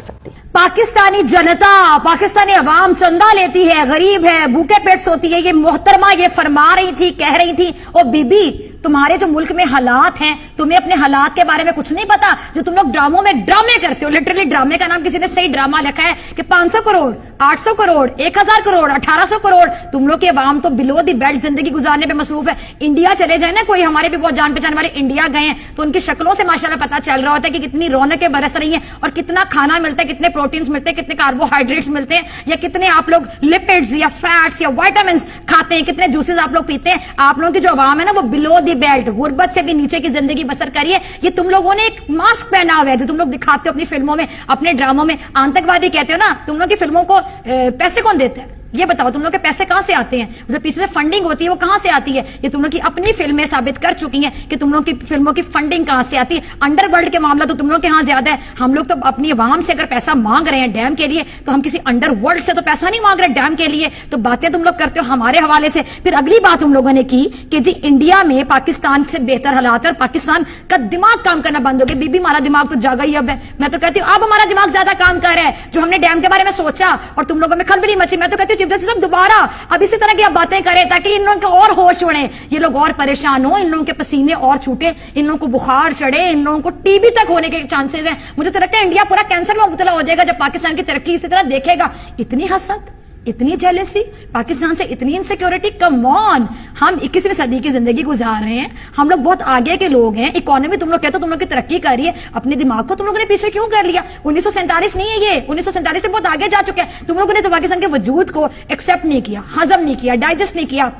सकती है। पाकिस्तानी जनता, पाकिस्तानी अवाम चंदा लेती है, गरीब है, भूखे पेट सोती है। ये मोहतरमा ये फरमा रही थी, कह रही थी, ओ बीबी तुम्हारे जो मुल्क में हालात हैं, तुम्हें अपने हालात के बारे में कुछ नहीं पता। जो तुम लोग ड्रामों में ड्रामे करते हो, लिटरली ड्रामे का नाम किसी ने सही ड्रामा रखा है कि 500 करोड़, 800 करोड़, 1000 करोड़, 1800 करोड़। तुम लोग की अवाम तो बिलो दी बेल्ट जिंदगी गुजारने पे मसरूफ है। इंडिया चले जाए ना, कोई हमारे भी बहुत जान पहचान वाले इंडिया गए हैं तो उनकी शक्लों से माशाल्लाह पता चल रहा होता है कि कितनी रौनकें बरस रही हैं और कितना खाना मिलता है, कितने प्रोटीन्स मिलते हैं, कितने कार्बोहाइड्रेट्स मिलते हैं, या कितने आप लोग लिपिड्स या फैट्स या विटामिन खाते हैं, कितने जूसेस आप लोग पीते हैं। आप लोगों की जो अवाम है ना वो बिलो दी बेल्ट, गुर्बत से भी नीचे की जिंदगी बसर करिए। ये तुम लोगों ने एक मास्क पहना हुआ है जो तुम लोग दिखाते हो अपनी फिल्मों में, अपने ड्रामों में। आतंकवादी कहते हो ना, तुम लोग की फिल्मों को पैसे कौन देते हैं ये बताओ? तुम लोग के पैसे कहां से आते हैं? जो पीछे से फंडिंग होती है वो कहां से आती है? ये तुम लोग की अपनी फिल्में साबित कर चुकी हैं कि तुम लोग की फिल्मों की फंडिंग कहां से आती है। अंडरवर्ल्ड के मामला तो तुम लोग के यहां ज्यादा है। हम लोग तो अपनी अवाम से अगर पैसा मांग रहे हैं डैम के लिए तो हम किसी अंडरवर्ल्ड से तो पैसा नहीं मांग रहे डैम के लिए। तो बातें तुम लोग करते हो हमारे हवाले से। फिर अगली बात तुम लोगों ने की कि जी इंडिया में पाकिस्तान से बेहतर हालात है और पाकिस्तान का दिमाग काम करना बंद हो गया। बीबी हमारा दिमाग तो जागा ही अब है। मैं तो कहती हूँ अब हमारा दिमाग ज्यादा काम कर रहा है। जो हमने डैम के बारे में सोचा और तुम लोगों में खलबली मची, मैं तो कहती हूँ चीफ जस्टिस साहब दोबारा अब इसी तरह की आप बातें करें ताकि इन लोगों को और होश उड़े, ये लोग और परेशान हो, इन लोगों के पसीने और छूटे, इन लोगों को बुखार चढ़े, इन लोगों को टीबी तक होने के चांसेस हैं। मुझे तो लगता है इंडिया पूरा कैंसर में मुब्तला हो जाएगा जब पाकिस्तान की तरक्की इसी तरह देखेगा। इतनी हसद, इतनी जेलसी, पाकिस्तान से इतनी इनसिक्योरिटी, कम ऑन। हम 21वीं सदी की जिंदगी गुजार रहे हैं, हम लोग बहुत आगे के लोग हैं। इकोनॉमी तुम लोग कहते हो तुम लोग की तरक्की कर रही है, अपने दिमाग को तुम लोगों ने पीछे क्यों कर लिया? 1947 नहीं है ये, 1947 से बहुत आगे जा चुके हैं। तुम लोगों ने तो पाकिस्तान के वजूद को एक्सेप्ट नहीं किया, हजम नहीं किया, डाइजेस्ट नहीं किया।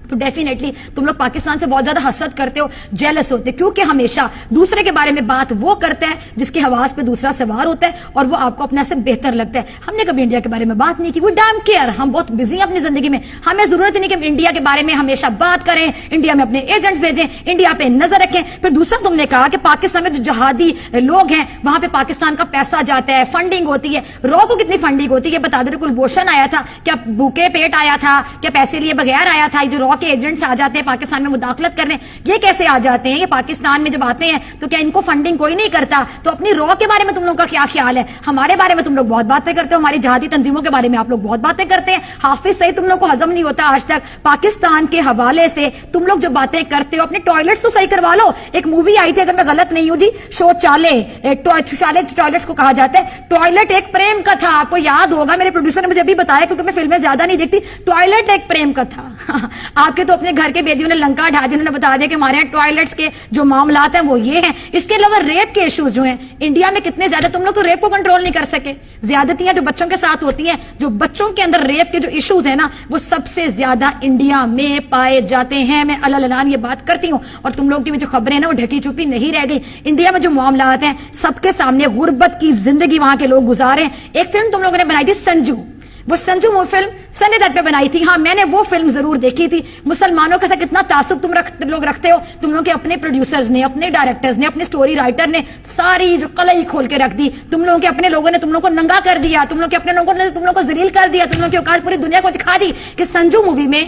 तो डेफिनेटली तुम लोग पाकिस्तान से बहुत ज्यादा हसद करते हो, जेलस होते हो, क्योंकि हमेशा दूसरे के बारे में बात वो करता है जिसके हवास पे दूसरा सवार होता है और वो आपको अपने से बेहतर लगता है। हमने कभी इंडिया के बारे में बात नहीं की, वो डैम केयर, हम बहुत बिजी हैं अपनी जिंदगी में। हमें जरूरत नहीं कि हम इंडिया के बारे में हमेशा बात करें, इंडिया में अपने एजेंट्स भेजें, इंडिया पे नजर रखें। फिर दूसरा तुमने कहा कि पाकिस्तान में जो जहादी लोग हैं वहां पे पाकिस्तान का पैसा जाता है, फंडिंग होती है। रॉ को कितनी फंडिंग होती है बता दो। कुलभूषण आया था, क्या भूखे पेट आया था, क्या पैसे लिए बगैर आया था? जो रॉ के एजेंट्स आ जाते हैं पाकिस्तान में मुदाखलत करने, ये कैसे आ जाते हैं? ये पाकिस्तान में जब आते हैं तो क्या इनको फंडिंग कोई नहीं करता? तो अपनी रॉ के बारे में तुम लोगों का क्या ख्याल है? हमारे बारे में तुम लोग बहुत बातें करते हो, हमारी जहादी तंजीमों के बारे में आप लोग बहुत बातें करते हैं। हाफिज सही तुम लोग को हजम नहीं होता आज तक। पाकिस्तान के हवाले से तुम लोग जो बातें करते हो, अपने टॉयलेट्स तो सही करवा लो। एक मूवी आई थी अगर मैं गलत नहीं हूं जी, शौचालय, टॉयलेट्स को कहा जाता है। टॉयलेट एक प्रेम कथा, आपको याद होगा, मेरे प्रोड्यूसर ने मुझे अभी बताया क्योंकि मैं फिल्में ज्यादा नहीं देखती। टॉयलेट एक प्रेम कथा। आपके तो अपने घर के बेदियों ने लंका ढा दी, उन्होंने बता दिया कि हमारे यहाँ टॉयलेट्स के जो मामलात हैं वो ये हैं। इसके अलावा रेप के इश्यूज जो हैं इंडिया में कितने ज्यादा, तुम लोग तो रेप को कंट्रोल नहीं कर सके। ज्यादतियां जो बच्चों के साथ होती हैं, जो बच्चों के अंदर रेप के जो इश्यूज है ना, वो सबसे ज्यादा इंडिया में पाए जाते हैं। मैं अल्लाह ये बात करती हूं और तुम लोग की जो खबरें ना वो ढकी छुपी नहीं रह गई। इंडिया में जो मामलात हैं सबके सामने, गुर्बत की जिंदगी वहां के लोग गुजारे। एक फिल्म तुम लोगों ने बनाई थी संजू, वो संजू वो फिल्म सनी दत्त पे बनाई थी। हाँ मैंने वो फिल्म जरूर देखी थी। मुसलमानों के साथ कितना तासुब तुम लोग रखते हो। तुम लोग के अपने प्रोड्यूसर्स ने, अपने डायरेक्टर्स ने, अपने स्टोरी राइटर ने सारी जो कलई खोल के रख दी। तुम लोगों के अपने लोगों ने तुम लोग को नंगा कर दिया, तुम लोग के अपने लोगों ने तुम लोग को जलील कर दिया। तुम लोग की औकात पूरी दुनिया को दिखा दी कि संजू मूवी में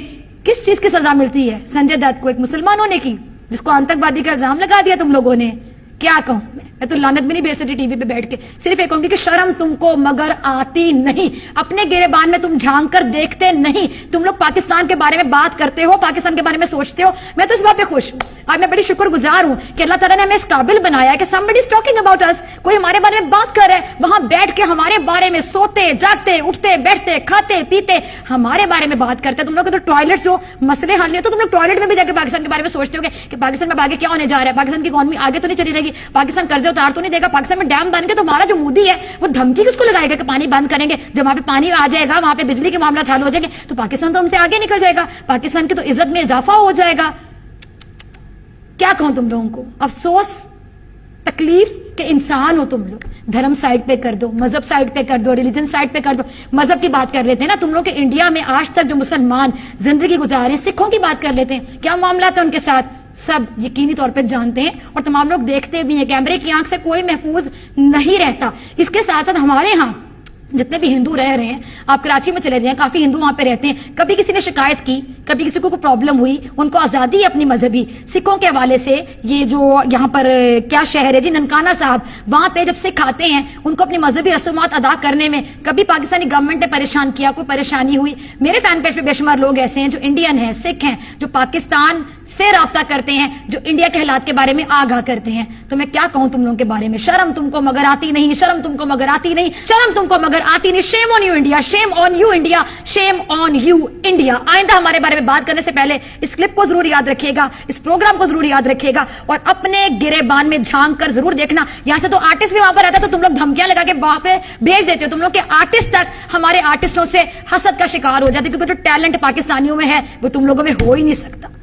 किस चीज की सजा मिलती है। संजय दत्त को एक मुसलमानों ने की, जिसको आतंकवादी का इल्जाम लगा दिया तुम लोगों ने। क्या कहूं मैं तो लानत भी नहीं भेज सकती टीवी पे बैठ के। सिर्फ एक कहूंगी कि शर्म तुमको मगर आती नहीं, अपने गिरेबान में तुम झांक कर देखते नहीं। तुम लोग पाकिस्तान के बारे में बात करते हो, पाकिस्तान के बारे में सोचते हो। मैं तो इस बात पे खुश हूं, आज मैं बड़ी शुक्रगुजार हूं कि अल्लाह ताला ने हमें इस काबिल बनाया कि somebody is talking about us, कोई हमारे बारे में बात कर रहा है, वहां बैठ के हमारे बारे में सोते जागते उठते बैठते खाते पीते हमारे बारे में बात करते हैं। तुम लोग तो टॉयलेट जो मसले हल नहीं होते, तुम लोग टॉयलेट में भी जाके पाकिस्तान के बारे में सोचते हो कि पाकिस्तान में आगे क्या होने जा रहा है, पाकिस्तान की इकॉनमी आगे तो नहीं चली रहेगी, पाकिस्तान कर्जे उतार तो नहीं देगा, पाकिस्तान में डैम बन के तो हमारा जो मोदी है वो धमकी किसको लगाएगा कि पानी बंद करेंगे। जब वहां पे पानी आ जाएगा, वहां पे बिजली के मामला हल हो जाएंगे तो पाकिस्तान तो हमसे आगे निकल जाएगा, पाकिस्तान की तो इज्जत में इजाफा हो जाएगा। क्या कहूं तुम लोगों को, अफसोस तकलीफ के इंसान हो तुम लोग। धर्म साइड पे कर दो, मजहब साइड पे कर दो, रिलीजन साइड पे कर दो। मजहब की बात कर लेते हैं ना, तुम लोग के इंडिया में आज तक जो मुसलमान जिंदगी गुजारे, सिखों की बात कर लेते हैं, क्या मामला था उनके साथ, सब यकीनी तौर पे जानते हैं और तमाम लोग देखते भी हैं। कैमरे की आंख से कोई महफूज नहीं रहता। इसके साथ साथ हमारे यहाँ जितने भी हिंदू रह रहे हैं, आप कराची में चले जाएं, काफी हिंदू वहां पे रहते हैं। कभी किसी ने शिकायत की कभी किसी को प्रॉब्लम हुई, उनको आजादी है अपनी मजहबी। सिखों के हवाले से ये जो यहाँ पर क्या शहर है जी, ननकाना साहब, वहां पे जब सिख आते हैं उनको अपनी मजहबी रसूमात अदा करने में कभी पाकिस्तानी गवर्नमेंट ने परेशान किया, कोई परेशानी हुई? मेरे फैन पेज पे बेशुमार लोग ऐसे हैं जो इंडियन हैं, सिख हैं, जो पाकिस्तान से राब्ता करते हैं, जो इंडिया के हालात के बारे में आगाह करते हैं। तो मैं क्या कहूं तुम लोगों के बारे में? शर्म तुमको मगर आती नहीं, शर्म तुमको मगर आती नहीं, शर्म तुमको मगर आती नहीं। Shame on you India, shame on you India, shame on you India. आइंदा हमारे बारे में बात करने से पहले इस क्लिप को जरूर याद रखिएगा, इस प्रोग्राम को जरूर याद रखिएगा और अपने गिरेबान में झांक कर जरूर देखना। यहां से तो आर्टिस्ट भी वहां पर रहता है, तो तुम लोग धमकियां लगा के वहां पे भेज देते हो। तुम लोग के आर्टिस्ट तक हमारे आर्टिस्टों से हसद का शिकार हो जाते, क्योंकि जो टैलेंट पाकिस्तानियों में है वो तुम लोगों में हो ही नहीं सकता।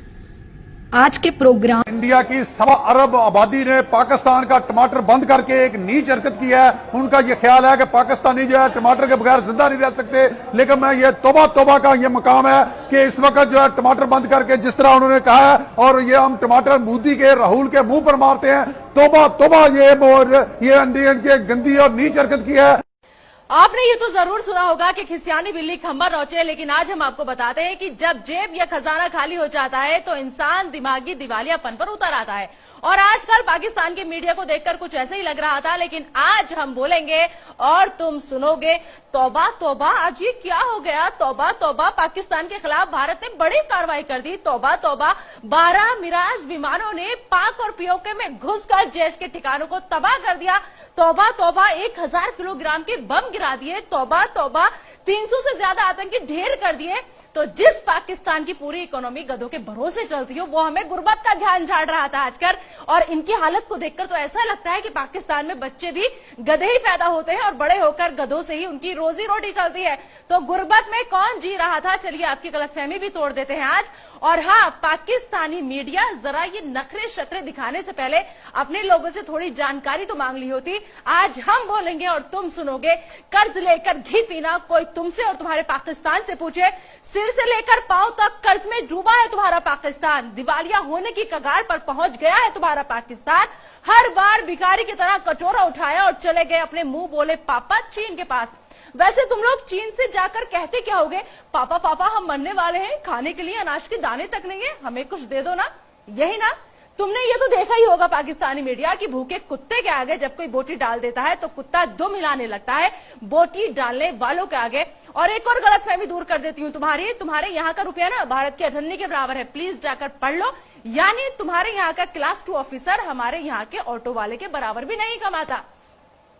आज के प्रोग्राम, इंडिया की 1.25 अरब आबादी ने पाकिस्तान का टमाटर बंद करके एक नीच हरकत की है। उनका यह ख्याल है कि पाकिस्तानी जो है टमाटर के बगैर जिंदा नहीं रह सकते। लेकिन मैं ये तौबा तौबा का ये मकाम है कि इस वक्त जो है टमाटर बंद करके जिस तरह उन्होंने कहा है, और ये हम टमाटर मोदी के, राहुल के मुंह पर मारते हैं। तौबा तौबा, ये इंडियन की गंदी और नीच हरकत की है। आपने ये तो जरूर सुना होगा कि खिसियानी बिल्ली खंबा नोचे, लेकिन आज हम आपको बताते हैं कि जब जेब या खजाना खाली हो जाता है तो इंसान दिमागी दिवालियापन पर उतर आता है। और आजकल पाकिस्तान के मीडिया को देखकर कुछ ऐसे ही लग रहा था, लेकिन आज हम बोलेंगे और तुम सुनोगे। तौबा तौबा, आज ये क्या हो गया? तौबा तौबा, पाकिस्तान के खिलाफ भारत ने बड़ी कार्रवाई कर दी। तौबा तौबा, 12 मिराज विमानों ने पाक और पीओके में घुसकर जैश के ठिकानों को तबाह कर दिया। तौबा तौबा, 1000 किलोग्राम के बम गिरा दिए। तौबा तौबा, 300 से ज्यादा आतंकी ढेर कर दिए। तो जिस पाकिस्तान की पूरी इकोनॉमी गधों के भरोसे चलती हो, वो हमें गुर्बत का ध्यान झाड़ रहा था आजकल। और इनकी हालत को देखकर तो ऐसा लगता है कि पाकिस्तान में बच्चे भी गधे ही पैदा होते हैं और बड़े होकर गधों से ही उनकी रोजी रोटी चलती है। तो गुर्बत में कौन जी रहा था? चलिए आपकी गलतफहमी भी तोड़ देते हैं आज। और हाँ, पाकिस्तानी मीडिया जरा ये नखरे शक्रे दिखाने से पहले अपने लोगों से थोड़ी जानकारी तो मांग ली होती। आज हम बोलेंगे और तुम सुनोगे। कर्ज लेकर घी पीना, कोई तुमसे और तुम्हारे पाकिस्तान से पूछे। सिर से लेकर पांव तक कर्ज में डूबा है तुम्हारा पाकिस्तान। दिवालिया होने की कगार पर पहुंच गया है तुम्हारा पाकिस्तान। हर बार भिखारी की तरह कटोरा उठाया और चले गए अपने मुंह बोले पापा चीन के पास। वैसे तुम लोग चीन से जाकर कहते क्या होगे? पापा पापा हम मरने वाले हैं, खाने के लिए अनाज के दाने तक नहीं है, हमें कुछ दे दो ना। यही ना? तुमने ये तो देखा ही होगा पाकिस्तानी मीडिया की भूखे कुत्ते के आगे जब कोई बोटी डाल देता है तो कुत्ता दुम हिलाने लगता है बोटी डालने वालों के आगे। और एक और गलतफहमी दूर कर देती हूँ तुम्हारे यहाँ का रुपया ना भारत के 98 के बराबर है। प्लीज जाकर पढ़ लो। यानी तुम्हारे यहाँ का क्लास 2 ऑफिसर हमारे यहाँ के ऑटो वाले के बराबर भी नहीं कमाता।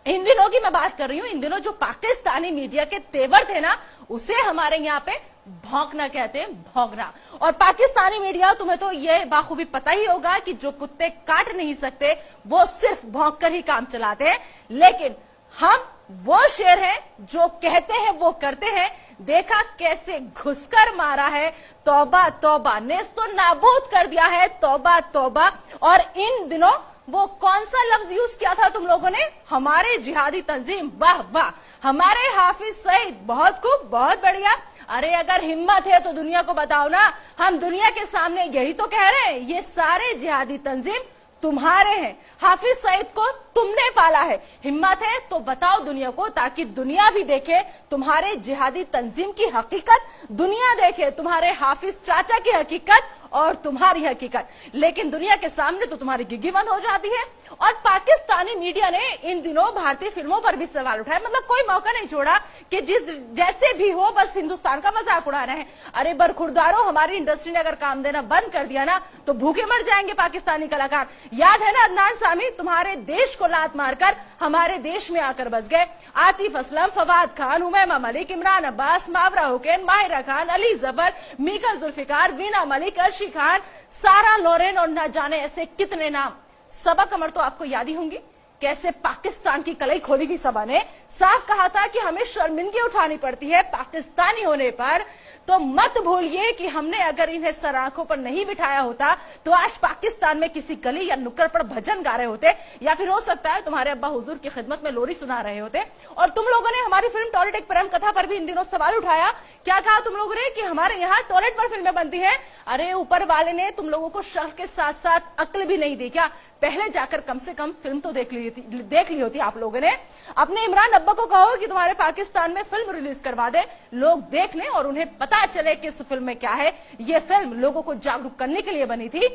इन दिनों की मैं बात कर रही हूँ, इन दिनों जो पाकिस्तानी मीडिया के तेवर थे ना, उसे हमारे यहाँ पे भौंकना कहते हैं, भौंकना। और पाकिस्तानी मीडिया, तुम्हें तो ये बाखूबी पता ही होगा कि जो कुत्ते काट नहीं सकते वो सिर्फ भौंक कर ही काम चलाते हैं। लेकिन हम वो शेर हैं जो कहते हैं वो करते हैं। देखा कैसे घुसकर मारा है। तौबा तौबा, नेस्तो नाबूद कर दिया है। तौबा तौबा। और इन दिनों वो कौन सा लफ्ज यूज किया था तुम लोगों ने? हमारे जिहादी तंजीम। वाह वाह, हमारे हाफिज सईद, बहुत खूब, बहुत बढ़िया। अरे अगर हिम्मत है तो दुनिया को बताओ ना। हम दुनिया के सामने यही तो कह रहे हैं, ये सारे जिहादी तंजीम तुम्हारे हैं। हाफिज सईद को तुमने पाला है। हिम्मत है तो बताओ दुनिया को, ताकि दुनिया भी देखे तुम्हारे जिहादी तंजीम की हकीकत, दुनिया देखे तुम्हारे हाफिज चाचा की हकीकत और तुम्हारी हकीकत। लेकिन दुनिया के सामने तो तुम्हारी गिग्गी बंद हो जाती है। और पाकिस्तानी मीडिया ने इन दिनों भारतीय फिल्मों पर भी सवाल उठाए। मतलब कोई मौका नहीं छोड़ा कि जैसे भी हो बस हिंदुस्तान का मजाक उड़ा रहे हैं। अरे बरखुरदारों, हमारी इंडस्ट्री ने अगर काम देना बंद कर दिया ना तो भूखे मर जाएंगे पाकिस्तानी कलाकार। याद है ना अदनान सामी, तुम्हारे देश को लात मारकर हमारे देश में आकर बस गए। आतिफ असलम, फवाद खान, हुमैमा मलिक, इमरान अब्बास, मावरा हुसैन, माहिरा खान, अली जबर, मीका जुल्फिकार, वीना मलिक, अर्शी खान, सारा लोरेन और न जाने ऐसे कितने नाम। सबा कमर तो आपको याद ही होंगी, कैसे पाकिस्तान की कलई खोली थी सबा ने। साफ कहा था कि हमें शर्मिंदगी उठानी पड़ती है पाकिस्तानी होने पर। तो मत भूलिए कि हमने अगर इन्हें सराखों पर नहीं बिठाया होता तो आज पाकिस्तान में किसी गली या नुक्कड़ पर भजन गा रहे होते, या फिर हो सकता है तुम्हारे अब्बा हुजूर की खिदमत में लोरी सुना रहे होते। और तुम लोगों ने हमारी फिल्म टॉयलेट एक प्रेम कथा पर भी इन दिनों सवाल उठाया। क्या कहा तुम लोगों ने? कि हमारे यहाँ टॉयलेट पर फिल्में बनती है। अरे ऊपर वाले ने तुम लोगों को शर्फ के साथ साथ अक्ल भी नहीं दी क्या? पहले जाकर कम से कम फिल्म तो देख ली देख ली होती आप लोगों ने। अपने इमरान अब्बा को कहो कि तुम्हारे पाकिस्तान में फिल्म रिलीज करवा दे, लोग देख लें और उन्हें पता चले कि इस फिल्म में क्या है। ये फिल्म लोगों को जागरूक करने के लिए बनी थी।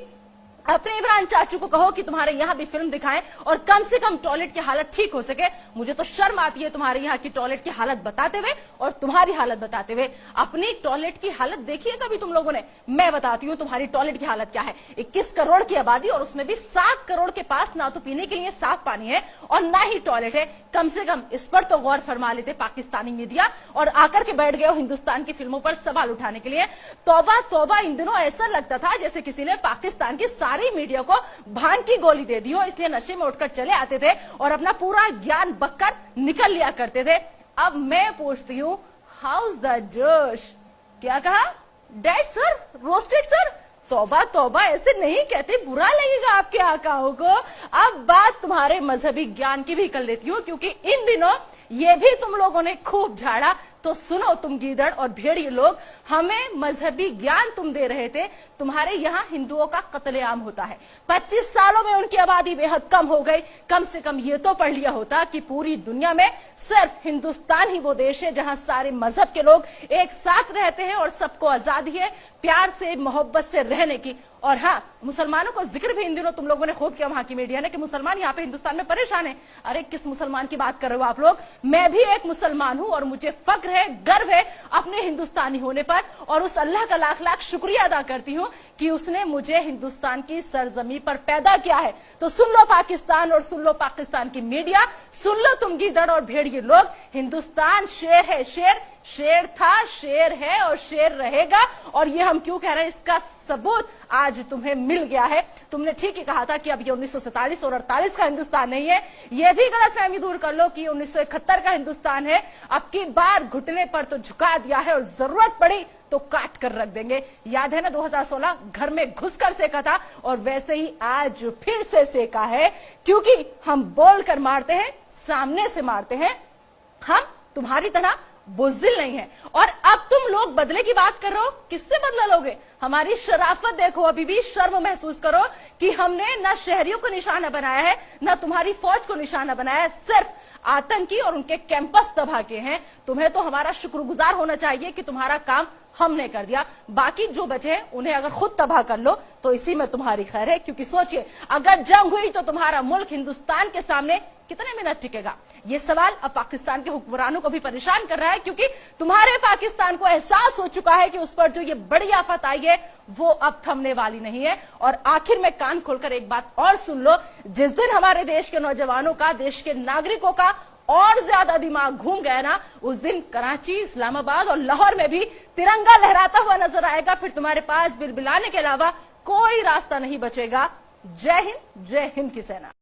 अपने इमरान चाचू को कहो कि तुम्हारे यहाँ भी फिल्म दिखाएं और कम से कम टॉयलेट की हालत ठीक हो सके। मुझे तो शर्म आती है तुम्हारे यहाँ की टॉयलेट की हालत बताते हुए और तुम्हारी हालत बताते हुए। अपनी टॉयलेट की हालत देखी है कभी तुम लोगों ने? मैं बताती हूँ तुम्हारी टॉयलेट की हालत क्या है। 21 करोड़ की आबादी और उसमें भी 7 करोड़ के पास ना तो पीने के लिए साफ पानी है और ना ही टॉयलेट है। कम से कम इस पर तो गौर फरमा लेते पाकिस्तानी मीडिया और आकर के बैठ गए हिंदुस्तान की फिल्मों पर सवाल उठाने के लिए। तौबा तौबा, इन दिनों ऐसा लगता था जैसे किसी ने पाकिस्तान की सारी मीडिया को भांग की गोली दे दी हो, इसलिए नशे में उठकर चले आते थे और अपना पूरा ज्ञान बककर निकल लिया करते थे। अब मैं पूछती हूँ, हाउस द जोश? क्या कहा? Dead sir, roasted sir? तौबा तौबा, ऐसे नहीं कहते, बुरा लगेगा आपके आकाओं को। अब बात तुम्हारे मजहबी ज्ञान की भी कर लेती हूँ, क्योंकि इन दिनों ये भी तुम लोगों ने खूब झाड़ा। तो सुनो तुम गीदड़ और भेड़िए लोग, हमें मजहबी ज्ञान तुम दे रहे थे। तुम्हारे यहाँ हिंदुओं का कत्लेआम होता है, 25 सालों में उनकी आबादी बेहद कम हो गई। कम से कम ये तो पढ़ लिया होता कि पूरी दुनिया में सिर्फ हिंदुस्तान ही वो देश है जहां सारे मजहब के लोग एक साथ रहते हैं और सबको आजादी है प्यार से मोहब्बत से रहने की। और हाँ, मुसलमानों को जिक्र भी इन दिनों तुम लोगों ने खूब किया वहां की मीडिया ने कि मुसलमान यहाँ पे हिंदुस्तान में परेशान है। अरे किस मुसलमान की बात कर रहे हो आप लोग? मैं भी एक मुसलमान हूं और मुझे फक्र है, गर्व है अपने हिंदुस्तानी होने पर और उस अल्लाह का लाख लाख शुक्रिया अदा करती हूँ कि उसने मुझे हिंदुस्तान की सरजमी पर पैदा किया है। तो सुन लो पाकिस्तान और सुन लो पाकिस्तान की मीडिया, सुन लो तुम गीदड़ और भेड़िए लोग, हिंदुस्तान शेर है, शेर था, शेर है और शेर रहेगा। और ये हम क्यों कह रहे हैं, इसका सबूत आज तुम्हें मिल गया है। तुमने ठीक ही कहा था कि अब ये 1947 और 48 का हिंदुस्तान नहीं है। ये भी गलतफहमी दूर कर लो कि 1971 का हिंदुस्तान है। अब की बार घुटने पर तो झुका दिया है और जरूरत पड़ी तो काट कर रख देंगे। याद है ना 2016 घर में घुसकर सेका था और वैसे ही आज फिर से सेका है, क्योंकि हम बोलकर मारते हैं, सामने से मारते हैं। हम तुम्हारी तरह बुज़दिल नहीं है। और अब तुम लोग बदले की बात कर रहे हो, किससे बदला लोगे? हमारी शराफत देखो, अभी भी शर्म महसूस करो कि हमने ना शहरियों को निशाना बनाया है, ना तुम्हारी फौज को निशाना बनाया है, सिर्फ आतंकी और उनके कैंपस तबाह किए हैं। तुम्हें तो हमारा शुक्रगुजार होना चाहिए कि तुम्हारा काम हमने कर दिया। बाकी जो बचे हैं उन्हें अगर खुद तबाह कर लो तो इसी में तुम्हारी खैर है, क्योंकि सोचिए अगर जंग हुई तो तुम्हारा मुल्क हिंदुस्तान के सामने कितने मिनट टिकेगा? ये सवाल अब पाकिस्तान के हुक्मरानों को भी परेशान कर रहा है, क्योंकि तुम्हारे पाकिस्तान को एहसास हो चुका है कि उस पर जो ये बड़ी आफत आई है वो अब थमने वाली नहीं है। और आखिर में कान खोलकर एक बात और सुन लो, जिस दिन हमारे देश के नौजवानों का, देश के नागरिकों का और ज्यादा दिमाग घूम गया ना, उस दिन कराची, इस्लामाबाद और लाहौर में भी तिरंगा लहराता हुआ नजर आएगा। फिर तुम्हारे पास बिलबिलाने के अलावा कोई रास्ता नहीं बचेगा। जय हिंद की सेना।